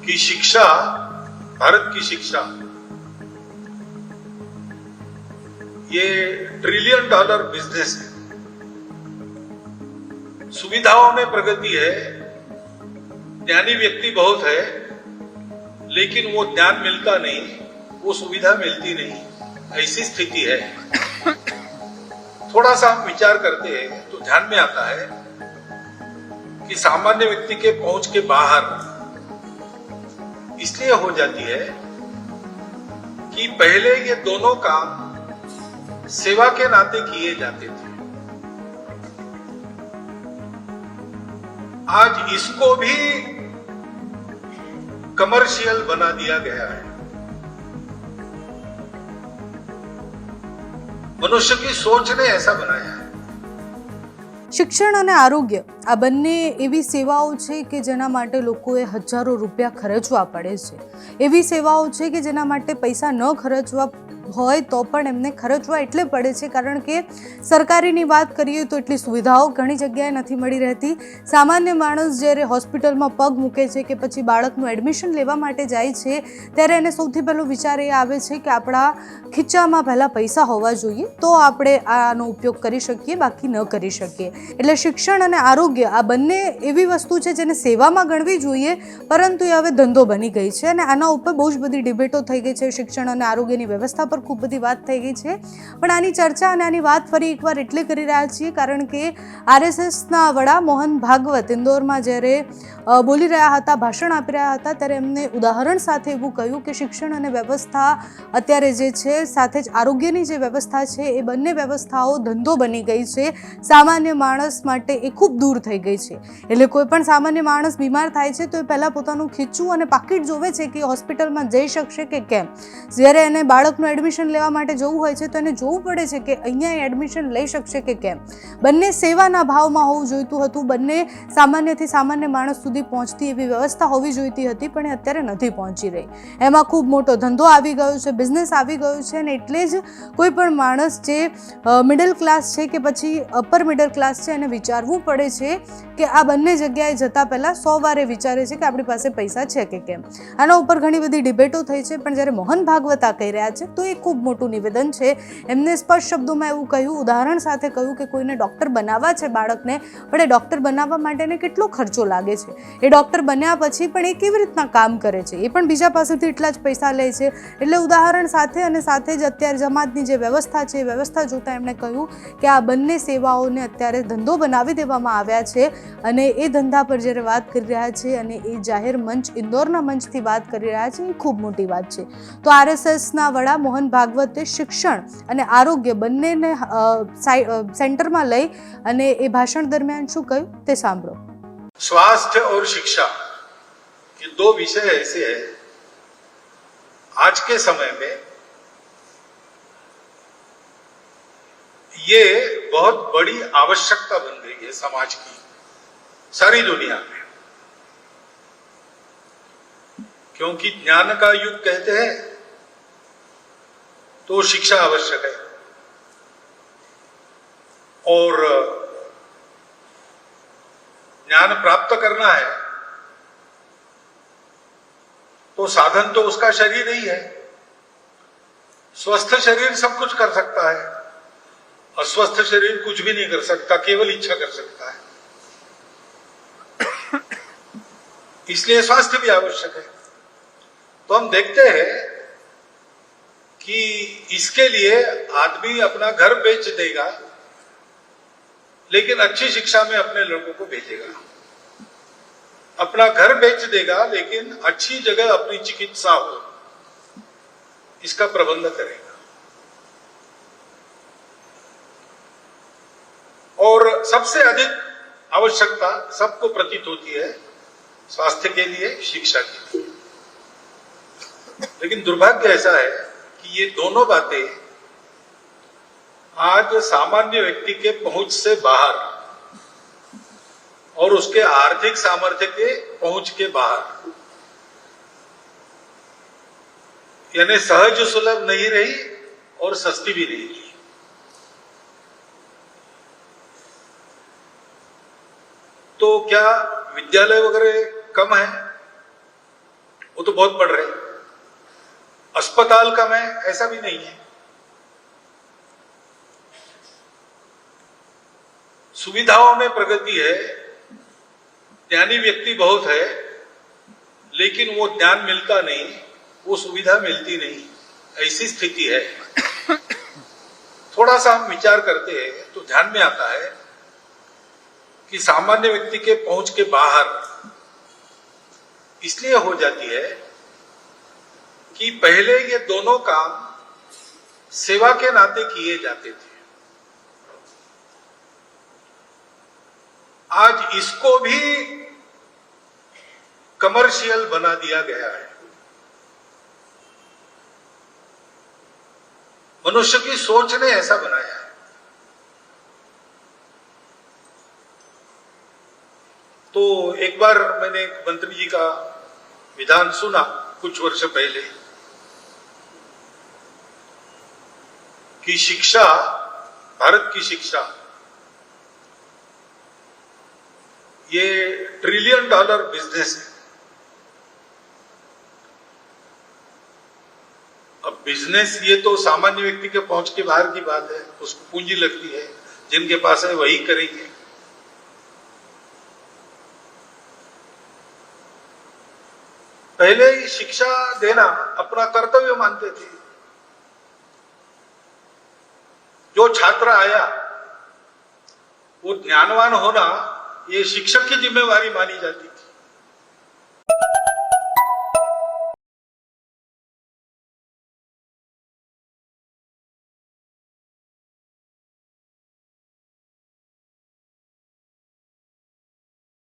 कि शिक्षा, भारत की शिक्षा ये $1 ट्रिलियन बिजनेस है। सुविधाओं में प्रगति है, ज्ञानी व्यक्ति बहुत है, लेकिन वो ज्ञान मिलता नहीं, वो सुविधा मिलती नहीं, ऐसी स्थिति है। थोड़ा सा हम विचार करते हैं तो ध्यान में आता है कि सामान्य व्यक्ति के पहुंच के बाहर इसलिए हो जाती है कि पहले ये दोनों काम सेवा के नाते किए जाते थे। आज इसको भी कमर्शियल बना दिया गया है। मनुष्य की सोच ने ऐसा बनाया है। શિક્ષણ અને આરોગ્ય આ બંને એવી સેવાઓ છે કે જેના માટે લોકોએ હજારો રૂપિયા ખર્ચવા પડે છે। એવી સેવાઓ છે કે જેના માટે પૈસા ન ખર્ચવા હોય તો પણ એમને ખર્ચવા એટલે પડે છે કારણ કે સરકારીની વાત કરીએ તો એટલી સુવિધાઓ ઘણી જગ્યાએ નથી મળી રહેતી। સામાન્ય માણસ જ્યારે હોસ્પિટલમાં પગ મૂકે છે કે પછી બાળકનું એડમિશન લેવા માટે જાય છે ત્યારે એને સૌથી પહેલો વિચાર એ આવે છે કે આપણા ખીચામાં પહેલાં પૈસા હોવા જોઈએ તો આપણે આનો ઉપયોગ કરી શકીએ, બાકી ન કરી શકીએ। એટલે શિક્ષણ અને આરોગ્ય આ બંને એવી વસ્તુ છે જેને સેવામાં ગણવી જોઈએ, પરંતુ એ હવે ધંધો બની ગઈ છે અને આના ઉપર બહુ જ બધી ડિબેટો થઈ ગઈ છે। શિક્ષણ અને આરોગ્યની વ્યવસ્થા પર ખૂબ બધી વાત થઈ ગઈ છે, પણ આની ચર્ચા અને આની વાત ફરી એકવાર એટલે કરી રહ્યા છીએ કારણ કે આરએસએસના વડા મોહન ભાગવત ઇન્દોરમાં જ્યારે બોલી રહ્યા હતા, ભાષણ આપી રહ્યા હતા, ત્યારે એમને ઉદાહરણ સાથે એવું કહ્યું કે શિક્ષણ અને વ્યવસ્થા અત્યારે જે છે સાથે જ આરોગ્યની જે વ્યવસ્થા છે એ બંને વ્યવસ્થાઓ ધંધો બની ગઈ છે, સામાન્ય માણસ માટે એ ખૂબ દૂર થઈ ગઈ છે। એટલે કોઈ પણ સામાન્ય માણસ બીમાર થાય છે તો એ પહેલાં પોતાનું ખીચું અને પાકીટ જોવે છે કે હોસ્પિટલમાં જઈ શકશે કે કેમ। જ્યારે એને બાળકનું એડમિશન લેવા માટે જવું હોય છે તો એને જોવું પડે છે કે અહીંયા એડમિશન લઈ શકશે કે કેમ। બંને સેવાના ભાવમાં હોવું જોઈતું હતું, બંને સામાન્યથી સામાન્ય માણસ સુધી પહોંચતી એવી વ્યવસ્થા હોવી જોઈતી હતી, પણ એ અત્યારે નથી પહોંચી રહી। એમાં ખૂબ મોટો ધંધો આવી ગયો છે, બિઝનેસ આવી ગયો છે અને એટલે જ કોઈ પણ માણસ જે મિડલ ક્લાસ છે કે પછી અપર મિડલ ક્લાસ છે એને વિચારવું પડે છે કે આ બંને જગ્યાએ જતાં પહેલાં 100 વાર એ વિચારે છે કે આપણી પાસે પૈસા છે કે કેમ। આના ઉપર ઘણી બધી ડિબેટો થઈ છે, પણ જ્યારે મોહન ભાગવત આ કહી રહ્યા છે તો એ ખૂબ મોટું નિવેદન છે। એમને સ્પષ્ટ શબ્દોમાં એવું કહ્યું, ઉદાહરણ સાથે કહ્યું કે કોઈને ડૉક્ટર બનાવવા છે બાળકને, પણ એ ડૉક્ટર બનાવવા માટે એને કેટલો ખર્ચો લાગે છે, એ ડૉક્ટર બન્યા પછી પણ એ કેવી રીતના કામ કરે છે, એ પણ બીજા પાસેથી એટલા જ પૈસા લે છે। એટલે ઉદાહરણ સાથે અને સાથે જ અત્યારે જમાતની જે વ્યવસ્થા છે એ વ્યવસ્થા જોતાં એમણે કહ્યું કે આ બંને સેવાઓને અત્યારે ધંધો બનાવી દેવામાં આવ્યા છે અને એ ધંધા પર જ્યારે વાત કરી રહ્યા છે અને એ જાહેર મંચ ઇન્દોરના મંચથી વાત કરી રહ્યા છે એ ખૂબ મોટી વાત છે। તો આરએસએસના વડા મોહન ભાગવતે શિક્ષણ અને આરોગ્ય બંનેને સેન્ટરમાં લઈ અને એ ભાષણ દરમિયાન શું કહ્યું તે સાંભળો। स्वास्थ्य और शिक्षा ये दो विषय ऐसे हैं आज के समय में ये बहुत बड़ी आवश्यकता बन गई है समाज की, सारी दुनिया में, क्योंकि ज्ञान का युग कहते हैं तो शिक्षा आवश्यक है और ज्ञान प्राप्त करना है तो साधन तो उसका शरीर ही है। स्वस्थ शरीर सब कुछ कर सकता है, अस्वस्थ शरीर कुछ भी नहीं कर सकता, केवल इच्छा कर सकता है। इसलिए स्वास्थ्य भी आवश्यक है। तो हम देखते हैं कि इसके लिए आदमी अपना घर बेच देगा लेकिन अच्छी शिक्षा में अपने लड़कों को भेजेगा, अपना घर बेच देगा लेकिन अच्छी जगह अपनी चिकित्सा हो इसका प्रबंध करेगा। और सबसे अधिक आवश्यकता सबको प्रतीत होती है स्वास्थ्य के लिए, शिक्षा के लिए। लेकिन दुर्भाग्य ऐसा है कि ये दोनों बातें आज सामान्य व्यक्ति के पहुंच से बाहर और उसके आर्थिक सामर्थ्य के पहुंच के बाहर, यानी सहज सुलभ नहीं रही और सस्ती भी नहीं रही। तो क्या विद्यालय वगैरह कम है? वो तो बहुत बढ़ रहे हैं। अस्पताल कम है ऐसा भी नहीं है। सुविधाओं में प्रगति है, ज्ञानी व्यक्ति बहुत है, लेकिन वो ज्ञान मिलता नहीं, वो सुविधा मिलती नहीं, ऐसी स्थिति है। थोड़ा सा हम विचार करते हैं तो ध्यान में आता है कि सामान्य व्यक्ति के पहुंच के बाहर इसलिए हो जाती है कि पहले ये दोनों काम सेवा के नाते किए जाते थे। आज इसको भी कमर्शियल बना दिया गया है। मनुष्य की सोच ने ऐसा बनाया है। तो एक बार मैंने एक मंत्री जी का विधान सुना कुछ वर्ष पहले कि शिक्षा, भारत की शिक्षा ये $1 ट्रिलियन बिजनेस है। अब बिजनेस ये तो सामान्य व्यक्ति के पहुंच के बाहर की बात है, उसको पूंजी लगती है, जिनके पास है वही करेंगे। पहले ही शिक्षा देना अपना कर्तव्य मानते थे। जो छात्र आया वो ज्ञानवान होना ये शिक्षक की जिम्मेवारी मानी जाती थी।